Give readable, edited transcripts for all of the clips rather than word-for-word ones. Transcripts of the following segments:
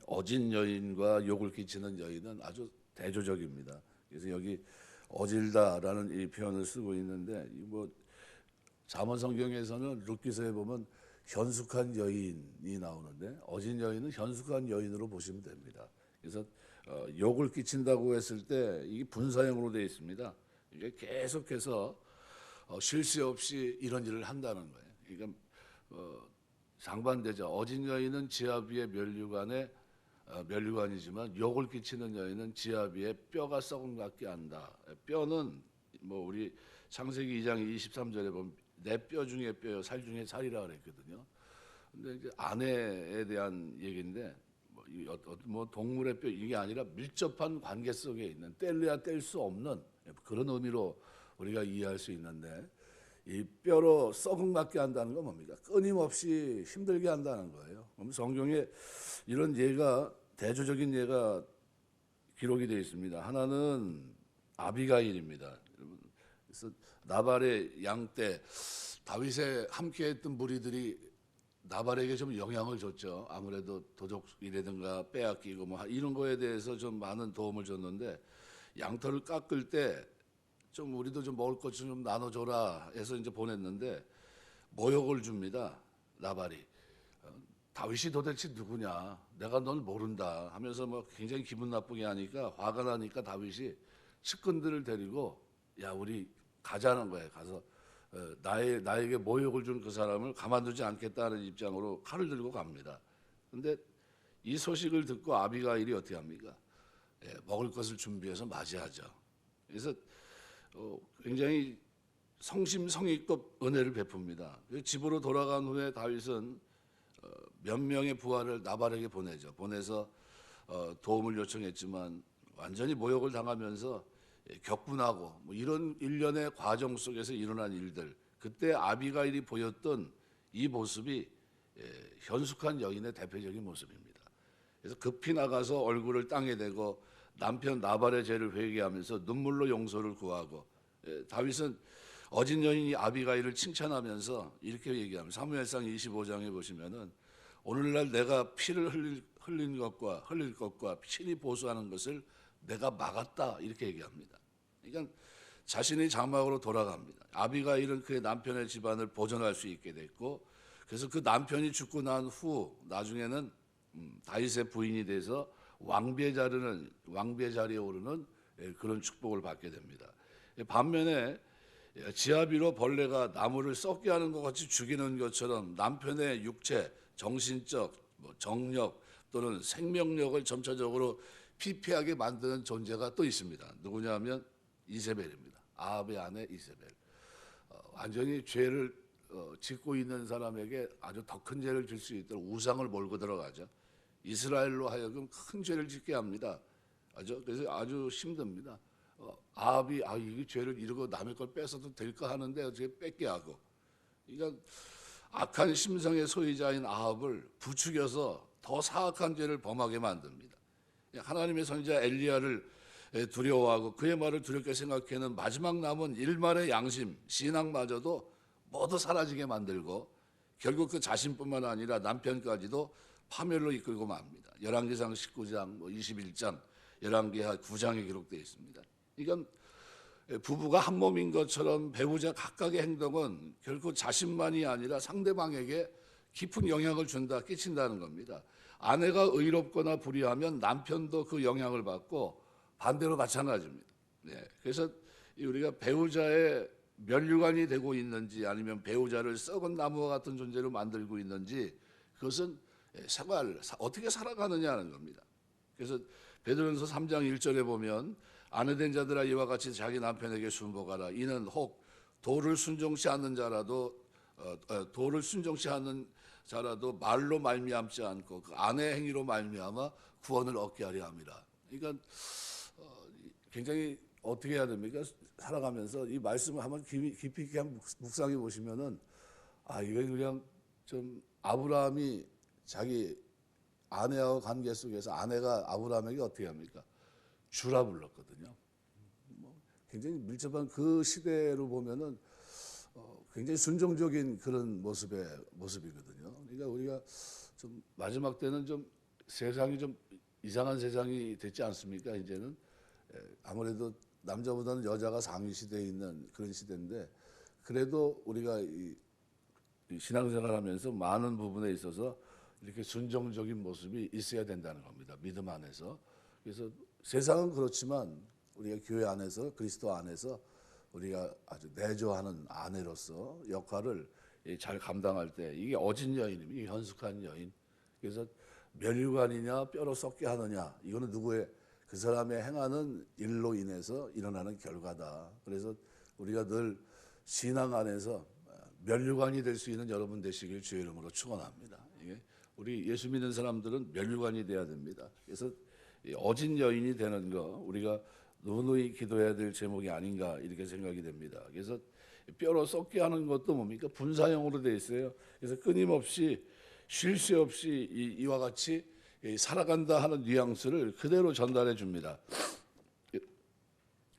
어진 여인과 욕을 끼치는 여인은 아주 대조적입니다. 그래서 여기 어질다라는 이 표현을 쓰고 있는데 뭐 잠언 성경에서는 룻기서에 보면 현숙한 여인이 나오는데 어진 여인은 현숙한 여인으로 보시면 됩니다. 그래서 욕을 끼친다고 했을 때 이게 분사형으로 되어 있습니다. 이게 계속해서 쉴 새 없이 이런 일을 한다는 거예요. 그러니까 상반되죠. 어진 여인은 지아비의 면류관이지만 욕을 끼치는 여인은 지아비의 뼈가 썩은 것 같게 한다. 뼈는 뭐 우리 창세기 2장 23절에 보면 내 뼈 중에 뼈요 살 중에 살이라 그랬거든요. 근데 이제 아내에 대한 얘기인데 뭐 동물의 뼈 이게 아니라 밀접한 관계 속에 있는 뗄래야 뗄 수 없는 그런 의미로 우리가 이해할 수 있는데 이 뼈로 썩음 같게 한다는 건 뭡니까? 끊임없이 힘들게 한다는 거예요. 그럼 성경에 이런 예가 대조적인 예가 기록이 되어 있습니다. 하나는 아비가일입니다. 그래서 나발의 양 때 다윗에 함께했던 무리들이 나발에게 좀 영향을 줬죠. 아무래도 도적이라든가 빼앗기고 뭐 이런 거에 대해서 좀 많은 도움을 줬는데 양털을 깎을 때 좀 우리도 좀 먹을 것 좀 나눠줘라 해서 이제 보냈는데 모욕을 줍니다. 나발이 다윗이 도대체 누구냐? 내가 널 모른다 하면서 뭐 굉장히 기분 나쁘게 하니까 화가 나니까 다윗이 측근들을 데리고 야 우리 가자는 거예요. 가서 나에게 모욕을 준 그 사람을 가만두지 않겠다는 입장으로 칼을 들고 갑니다. 근데 이 소식을 듣고 아비가일이 어떻게 합니까? 먹을 것을 준비해서 맞이하죠. 그래서 굉장히 성심성의껏 은혜를 베풉니다. 집으로 돌아간 후에 다윗은 몇 명의 부하를 나발에게 보내죠. 보내서 도움을 요청했지만 완전히 모욕을 당하면서 격분하고 뭐 이런 일련의 과정 속에서 일어난 일들, 그때 아비가일이 보였던 이 모습이 현숙한 여인의 대표적인 모습입니다. 그래서 급히 나가서 얼굴을 땅에 대고 남편 나발의 죄를 회개하면서 눈물로 용서를 구하고 다윗은 어진 여인이 아비가일을 칭찬하면서 이렇게 얘기합니다. 사무엘상 25장에 보시면은 오늘날 내가 피를 흘릴 것과 친히 보수하는 것을 내가 막았다 이렇게 얘기합니다. 그러니까 자신이 장막으로 돌아갑니다. 아비가일은 그의 남편의 집안을 보존할 수 있게 됐고 그래서 그 남편이 죽고 난 후 나중에는 다윗의 부인이 돼서 왕비의 자리에 오르는 그런 축복을 받게 됩니다. 반면에 지아비로 벌레가 나무를 썩게 하는 것 같이 죽이는 것처럼 남편의 육체, 정신적, 정력 또는 생명력을 점차적으로 피폐하게 만드는 존재가 또 있습니다. 누구냐 하면 이세벨입니다. 아합의 아내 이세벨. 완전히 죄를 짓고 있는 사람에게 아주 더 큰 죄를 질 수 있도록 우상을 몰고 들어가죠. 이스라엘로 하여금 큰 죄를 짓게 합니다. 그래서 아주 힘듭니다. 아합이 이게 죄를 이루고 남의 걸 뺏어도 될까 하는데 어떻게 뺏게 하고, 그러니까 악한 심성의 소유자인 아합을 부추겨서 더 사악한 죄를 범하게 만듭니다. 하나님의 선지자 엘리야를 두려워하고 그의 말을 두렵게 생각하는 마지막 남은 일말의 양심, 신앙마저도 모두 사라지게 만들고 결국 그 자신뿐만 아니라 남편까지도 파멸로 이끌고 맙니다. 열왕기상 19장, 21장, 열왕기하 9장에 기록되어 있습니다. 이건 부부가 한 몸인 것처럼 배우자 각각의 행동은 결코 자신만이 아니라 상대방에게 깊은 영향을 끼친다는 겁니다. 아내가 의롭거나 불의하면 남편도 그 영향을 받고 반대로 마찬가지입니다. 그래서 우리가 배우자의 면류관이 되고 있는지 아니면 배우자를 썩은 나무와 같은 존재로 만들고 있는지 그것은 어떻게 살아가느냐는 겁니다. 그래서 베드로전서 3장 1절에 보면 아내된 자들아 이와 같이 자기 남편에게 순복하라. 이는 혹 도를 순종치 않는 자라도 말로 말미암지 않고 그 아내의 행위로 말미암아 구원을 얻게 하려 함이라. 그러니까 굉장히 어떻게 해야 됩니까? 살아가면서 이 말씀을 한번 깊이 있게 한번 묵상해 보시면은 이거 그냥 좀 아브라함이 자기 아내와 관계 속에서 아내가 아브라함에게 어떻게 합니까? 주라 불렀거든요. 굉장히 밀접한 그 시대로 보면은 굉장히 순종적인 그런 모습이거든요. 그러니까 우리가 좀 마지막 때는 좀 세상이 좀 이상한 세상이 됐지 않습니까? 이제는 아무래도 남자보다는 여자가 상위 시대에 있는 그런 시대인데 그래도 우리가 이 신앙생활하면서 많은 부분에 있어서 이렇게 순종적인 모습이 있어야 된다는 겁니다. 믿음 안에서. 그래서 세상은 그렇지만 우리가 교회 안에서 그리스도 안에서 우리가 아주 내조하는 아내로서 역할을 잘 감당할 때 이게 어진 여인입니다. 이게 현숙한 여인. 그래서 멸류관이냐 뼈로 썩게 하느냐 이거는 누구의 그 사람의 행하는 일로 인해서 일어나는 결과다. 그래서 우리가 늘 신앙 안에서 멸류관이 될 수 있는 여러분 되시길 주의 이름으로 축원합니다. 이게 우리 예수 믿는 사람들은 멸류관이 돼야 됩니다. 그래서 어진 여인이 되는 거 우리가 누누이 기도해야 될 제목이 아닌가 이렇게 생각이 됩니다. 그래서 뼈로 썩게 하는 것도 뭡니까? 분사형으로 되어 있어요. 그래서 끊임없이 쉴 새 없이 이와 같이 살아간다 하는 뉘앙스를 그대로 전달해 줍니다.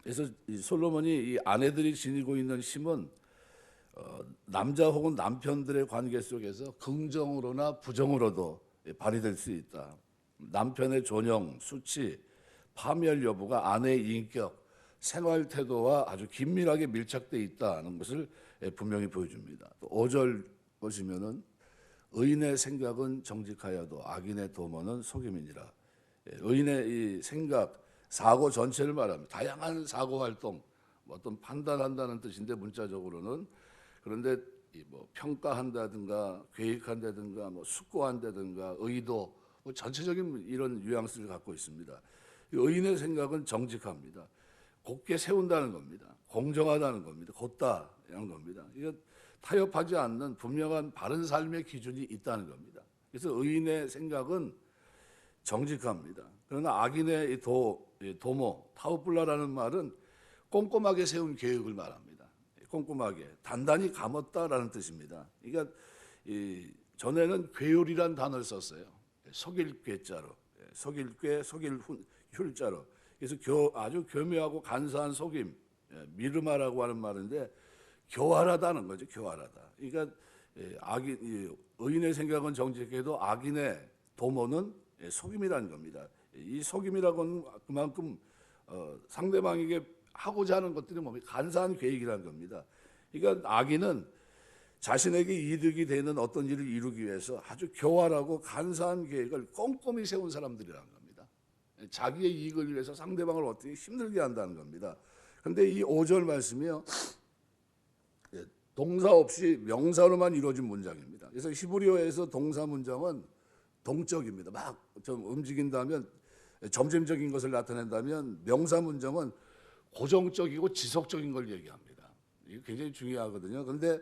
그래서 솔로몬이 이 아내들이 지니고 있는 힘은 남자 혹은 남편들의 관계 속에서 긍정으로나 부정으로도 발휘될 수 있다. 남편의 존영, 수치, 파멸 여부가 아내의 인격, 생활 태도와 아주 긴밀하게 밀착되어 있다는 것을 분명히 보여줍니다. 또 5절 보시면은 의인의 생각은 정직하여도 악인의 도모는 속임이니라. 의인의 이 생각, 사고 전체를 말합니다. 다양한 사고 활동, 어떤 판단한다는 뜻인데 문자적으로는 그런데 뭐 평가한다든가 계획한다든가 뭐 숙고한다든가 의도 뭐 전체적인 이런 뉘앙스를 갖고 있습니다. 의인의 생각은 정직합니다. 곧게 세운다는 겁니다. 공정하다는 겁니다. 곧다 이런 겁니다. 이거 타협하지 않는 분명한 바른 삶의 기준이 있다는 겁니다. 그래서 의인의 생각은 정직합니다. 그러나 악인의 도모, 타우뿔라라는 말은 꼼꼼하게 세운 계획을 말합니다. 꼼꼼하게, 단단히 감았다라는 뜻입니다. 그러니까 전에는 괴율이란 단어를 썼어요. 속일 꾀자로, 속일 꾀, 속일 훌자로. 그래서 아주 교묘하고 간사한 속임, 미르마라고 하는 말인데 교활하다는 거죠. 교활하다. 그러니까 의인의 생각은 정직해도 악인의 도모는 속임이라는 겁니다. 이 속임이라고는 그만큼 상대방에게 하고자 하는 것들이 뭡니까? 간사한 계획이라는 겁니다. 그러니까 악인은 자신에게 이득이 되는 어떤 일을 이루기 위해서 아주 교활하고 간사한 계획을 꼼꼼히 세운 사람들이라는 겁니다. 자기의 이익을 위해서 상대방을 어떻게 힘들게 한다는 겁니다. 그런데 이 5절 말씀이요. 동사 없이 명사로만 이루어진 문장입니다. 그래서 히브리어에서 동사 문장은 동적입니다. 막 좀 움직인다면 점진적인 것을 나타낸다면 명사 문장은 고정적이고 지속적인 걸 얘기합니다. 이게 굉장히 중요하거든요. 그런데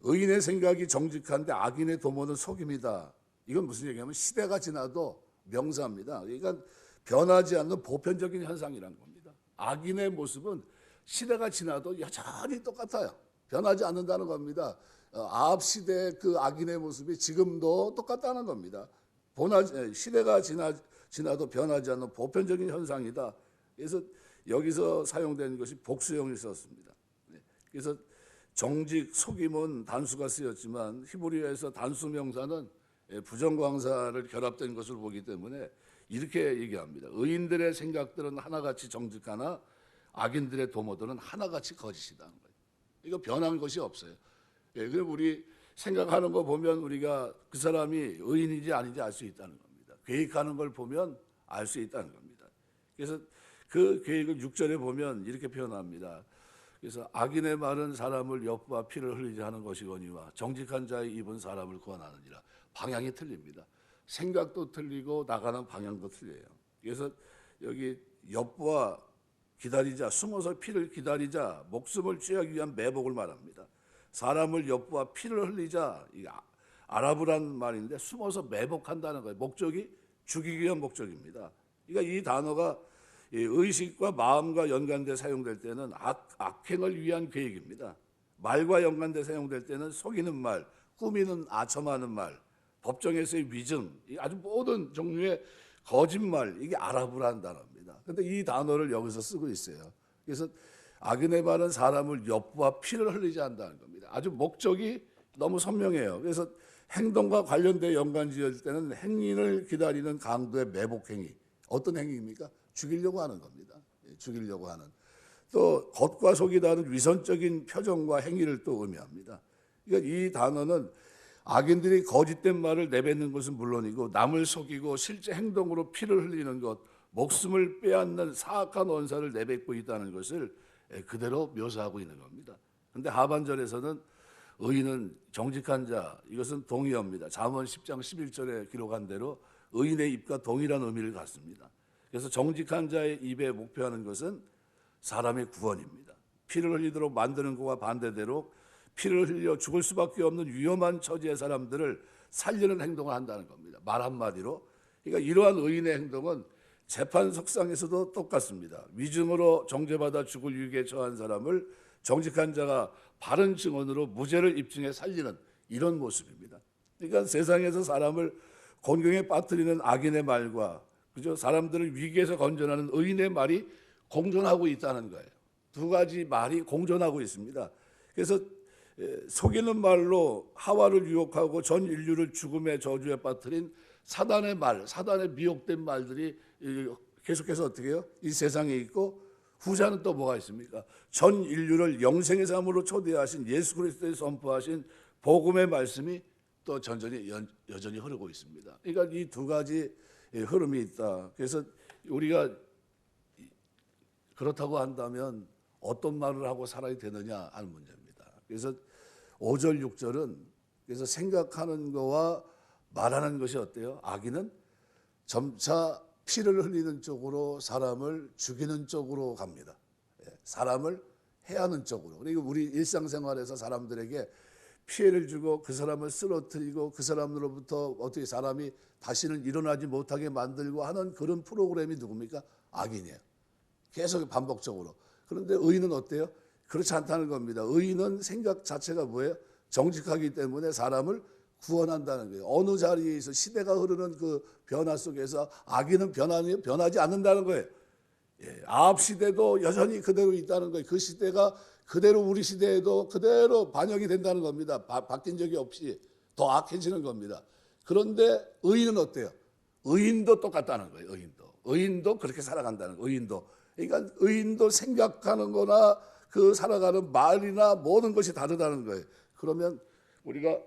의인의 생각이 정직한데 악인의 도모는 속임이다. 이건 무슨 얘기냐면 시대가 지나도 명사입니다. 그러니까 변하지 않는 보편적인 현상이라는 겁니다. 악인의 모습은 시대가 지나도 여전히 똑같아요. 변하지 않는다는 겁니다. 아합 시대의 그 악인의 모습이 지금도 똑같다는 겁니다. 시대가 지나도 변하지 않는 보편적인 현상이다. 그래서 여기서 사용된 것이 복수형을 썼습니다. 그래서 정직, 속임은 단수가 쓰였지만 히브리어에서 단수 명사는 부정광사를 결합된 것을 보기 때문에 이렇게 얘기합니다. 의인들의 생각들은 하나같이 정직하나 악인들의 도모들은 하나같이 거짓이다는 거예요. 이거 변한 것이 없어요. 그래서 우리 생각하는 거 보면 우리가 그 사람이 의인인지 아닌지 알 수 있다는 겁니다. 계획하는 걸 보면 알 수 있다는 겁니다. 그래서 그 계획을 6절에 보면 이렇게 표현합니다. 그래서 악인의 말은 사람을 엿보아 피를 흘리지 하는 것이거니와 정직한 자의 입은 사람을 구원하느니라. 방향이 틀립니다. 생각도 틀리고 나가는 방향도 틀려요. 그래서 여기 엿보아 기다리자, 숨어서 피를 기다리자, 목숨을 취하기 위한 매복을 말합니다. 사람을 엿보아 피를 흘리자, 아라브란 말인데 숨어서 매복한다는 거예요. 목적이 죽이기 위한 목적입니다. 그러니까 이 단어가 의식과 마음과 연관돼 사용될 때는 악행을 위한 계획입니다. 말과 연관돼 사용될 때는 속이는 말, 꾸미는 아첨하는 말, 법정에서의 위증, 아주 모든 종류의 거짓말, 이게 아라브라는 단어입니다. 그런데 이 단어를 여기서 쓰고 있어요. 그래서 악인의 말은 사람을 엿보아 피를 흘리지 않는다는 겁니다. 아주 목적이 너무 선명해요. 그래서 행동과 관련돼 연관지을 때는 행인을 기다리는 강도의 매복 행위. 어떤 행위입니까? 죽이려고 하는 겁니다. 죽이려고 하는. 또 겉과 속이 다른 위선적인 표정과 행위를 또 의미합니다. 그러니까 이 단어는 악인들이 거짓된 말을 내뱉는 것은 물론이고 남을 속이고 실제 행동으로 피를 흘리는 것, 목숨을 빼앗는 사악한 언사를 내뱉고 있다는 것을 그대로 묘사하고 있는 겁니다. 그런데 하반절에서는 의인은 정직한 자, 이것은 동의어입니다. 잠언 10장 11절에 기록한 대로 의인의 입과 동일한 의미를 갖습니다. 그래서 정직한 자의 입에 목표하는 것은 사람의 구원입니다. 피를 흘리도록 만드는 것과 반대대로 피를 흘려 죽을 수밖에 없는 위험한 처지의 사람들을 살리는 행동을 한다는 겁니다. 말 한마디로. 그러니까 이러한 의인의 행동은 재판석상에서도 똑같습니다. 위증으로 정죄받아 죽을 위기에 처한 사람을 정직한 자가 바른 증언으로 무죄를 입증해 살리는 이런 모습입니다. 그러니까 세상에서 사람을 곤경에 빠뜨리는 악인의 말과 그죠? 사람들을 위기에서 건져내는 의인의 말이 공존하고 있다는 거예요. 두 가지 말이 공존하고 있습니다. 그래서 속이는 말로 하와를 유혹하고 전 인류를 죽음의 저주에 빠뜨린 사단의 말, 사단의 미혹된 말들이 계속해서 어떻게 해요? 이 세상에 있고 후자는 또 뭐가 있습니까? 전 인류를 영생의 삶으로 초대하신 예수 그리스도의 선포하신 복음의 말씀이 또 여전히 흐르고 있습니다. 그러니까 이 두 가지 흐름이 있다. 그래서 우리가 그렇다고 한다면 어떤 말을 하고 살아야 되느냐 하는 문제입니다. 그래서 5절, 6절은 그래서 생각하는 거와 말하는 것이 어때요? 악인은 점차 피를 흘리는 쪽으로 사람을 죽이는 쪽으로 갑니다. 사람을 해하는 쪽으로. 그리고 우리 일상생활에서 사람들에게 피해를 주고 그 사람을 쓰러뜨리고 그 사람으로부터 어떻게 사람이 다시는 일어나지 못하게 만들고 하는 그런 프로그램이 누굽니까? 악인이에요. 계속 반복적으로. 그런데 의인은 어때요? 그렇지 않다는 겁니다. 의인은 생각 자체가 뭐예요? 정직하기 때문에 사람을 구원한다는 거예요. 어느 자리에서 시대가 흐르는 그 변화 속에서 악인은 변하지 않는다는 거예요. 아합 시대도 여전히 그대로 있다는 거예요. 그 시대가 그대로 우리 시대에도 그대로 반영이 된다는 겁니다. 바뀐 적이 없이 더 악해지는 겁니다. 그런데 의인은 어때요? 의인도 똑같다는 거예요. 의인도 그렇게 살아간다는 거예요. 의인도. 그러니까 의인도 생각하는 거나 그 살아가는 말이나 모든 것이 다르다는 거예요. 그러면 우리가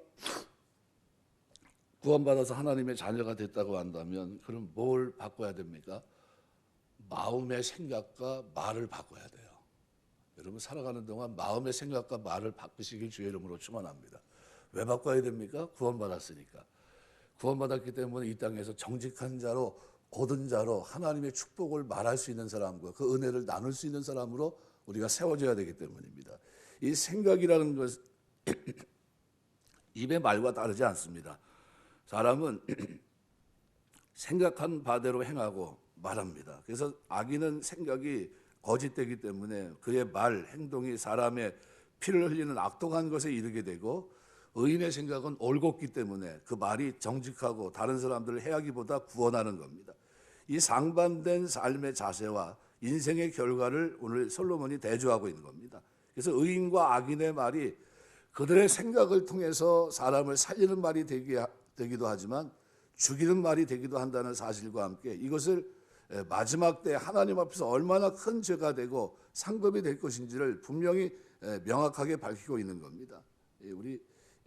구원받아서 하나님의 자녀가 됐다고 한다면 그럼 뭘 바꿔야 됩니까? 마음의 생각과 말을 바꿔야 돼요. 여러분 살아가는 동안 마음의 생각과 말을 바꾸시길 주의 이름으로 축원합니다. 왜 바꿔야 됩니까? 구원받았으니까. 구원받았기 때문에 이 땅에서 정직한 자로 고든 자로 하나님의 축복을 말할 수 있는 사람과 그 은혜를 나눌 수 있는 사람으로 우리가 세워져야 되기 때문입니다. 이 생각이라는 것 입의 말과 다르지 않습니다. 사람은 생각한 바대로 행하고 말합니다. 그래서 악인은 생각이 거짓되기 때문에 그의 말, 행동이 사람의 피를 흘리는 악독한 것에 이르게 되고 의인의 생각은 올곧기 때문에 그 말이 정직하고 다른 사람들을 해하기보다 구원하는 겁니다. 이 상반된 삶의 자세와 인생의 결과를 오늘 솔로몬이 대조하고 있는 겁니다. 그래서 의인과 악인의 말이 그들의 생각을 통해서 사람을 살리는 말이 되기도 하지만 죽이는 말이 되기도 한다는 사실과 함께 이것을 마지막 때 하나님 앞에서 얼마나 큰 죄가 되고 상급이 될 것인지를 분명히 명확하게 밝히고 있는 겁니다. 우리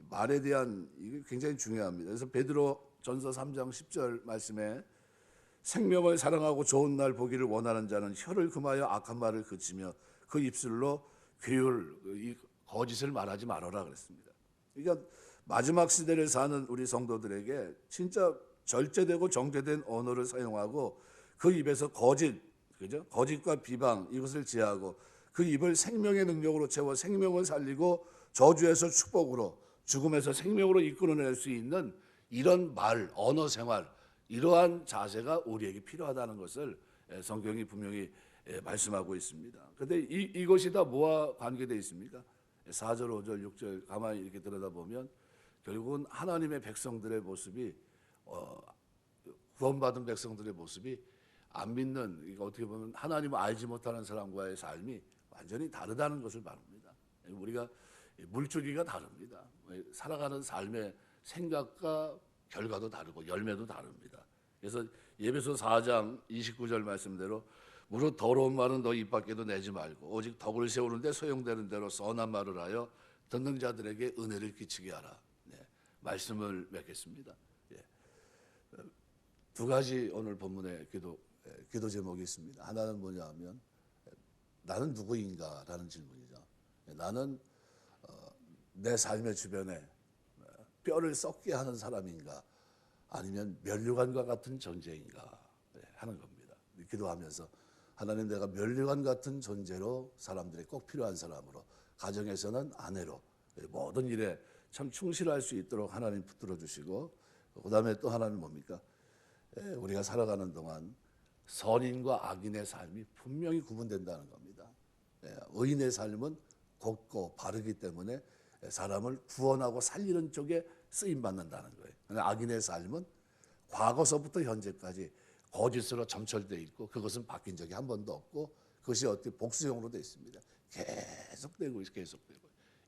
말에 대한 이게 굉장히 중요합니다. 그래서 베드로 전서 3장 10절 말씀에 생명을 사랑하고 좋은 날 보기를 원하는 자는 혀를 금하여 악한 말을 그치며 그 입술로 괴율 거짓을 말하지 말아라 그랬습니다. 그러니까 마지막 시대를 사는 우리 성도들에게 진짜 절제되고 정제된 언어를 사용하고 그 입에서 거짓과 비방 이것을 제하고 그 입을 생명의 능력으로 채워 생명을 살리고 저주에서 축복으로 죽음에서 생명으로 이끌어낼 수 있는 이런 말, 언어 생활 이러한 자세가 우리에게 필요하다는 것을 성경이 분명히 말씀하고 있습니다. 그런데 이것이 다 뭐와 관계되어 있습니까? 4절, 5절, 6절 가만히 이렇게 들여다보면 결국은 하나님의 백성들의 모습이 구원받은 백성들의 모습이 안 믿는 그러니까 어떻게 보면 하나님을 알지 못하는 사람과의 삶이 완전히 다르다는 것을 말합니다. 우리가 물줄기가 다릅니다. 살아가는 삶의 생각과 결과도 다르고 열매도 다릅니다. 그래서 예배소 4장 29절 말씀대로 무릇 더러운 말은 너 입 밖에도 내지 말고 오직 덕을 세우는데 소용되는 대로 선한 말을 하여 듣는 자들에게 은혜를 끼치게 하라. 네, 말씀을 맺겠습니다. 예. 두 가지 오늘 본문의 기도 제목이 있습니다. 하나는 뭐냐면 나는 누구인가라는 질문이죠. 나는 내 삶의 주변에 뼈를 썩게 하는 사람인가 아니면 면류관과 같은 존재인가 하는 겁니다. 기도하면서 하나님, 내가 면류관 같은 존재로 사람들이 꼭 필요한 사람으로, 가정에서는 아내로 모든 일에 참 충실할 수 있도록 하나님 붙들어 주시고, 그다음에 또 하나는 뭡니까? 우리가 살아가는 동안 선인과 악인의 삶이 분명히 구분된다는 겁니다. 의인의 삶은 곱고 바르기 때문에 사람을 구원하고 살리는 쪽에 쓰임 받는다는 거예요. 그러나 악인의 삶은 과거서부터 현재까지 거짓으로 점철되어 있고 그것은 바뀐 적이 한 번도 없고 그것이 어떻게 복수형으로 되어 있습니다. 계속되고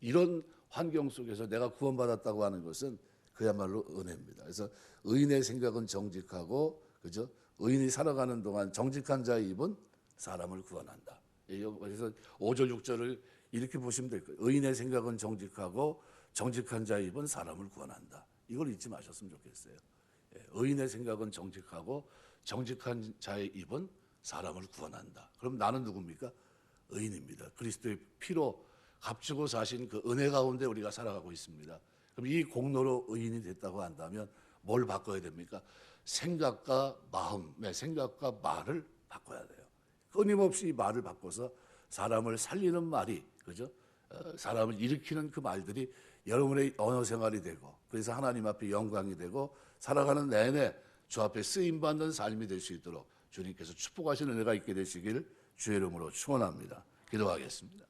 이런 환경 속에서 내가 구원받았다고 하는 것은 그야말로 은혜입니다. 그래서 의인의 생각은 정직하고, 그죠? 의인이 살아가는 동안 정직한 자의 입은 사람을 구원한다. 그래서 5절 6절을 이렇게 보시면 될 거예요. 의인의 생각은 정직하고 정직한 자의 입은 사람을 구원한다. 이걸 잊지 마셨으면 좋겠어요. 의인의 생각은 정직하고 정직한 자의 입은 사람을 구원한다. 그럼 나는 누굽니까? 의인입니다. 그리스도의 피로 값주고 사신 그 은혜 가운데 우리가 살아가고 있습니다. 그럼 이 공로로 의인이 됐다고 한다면 뭘 바꿔야 됩니까? 생각과 마음의 생각과 말을 바꿔야 돼요. 끊임없이 말을 바꿔서 사람을 살리는 말이, 그죠? 사람을 일으키는 그 말들이 여러분의 언어 생활이 되고, 그래서 하나님 앞에 영광이 되고 살아가는 내내 주 앞에 쓰임받는 삶이 될 수 있도록 주님께서 축복하시는 은혜가 있게 되시길 주의 이름으로 축원합니다. 기도하겠습니다.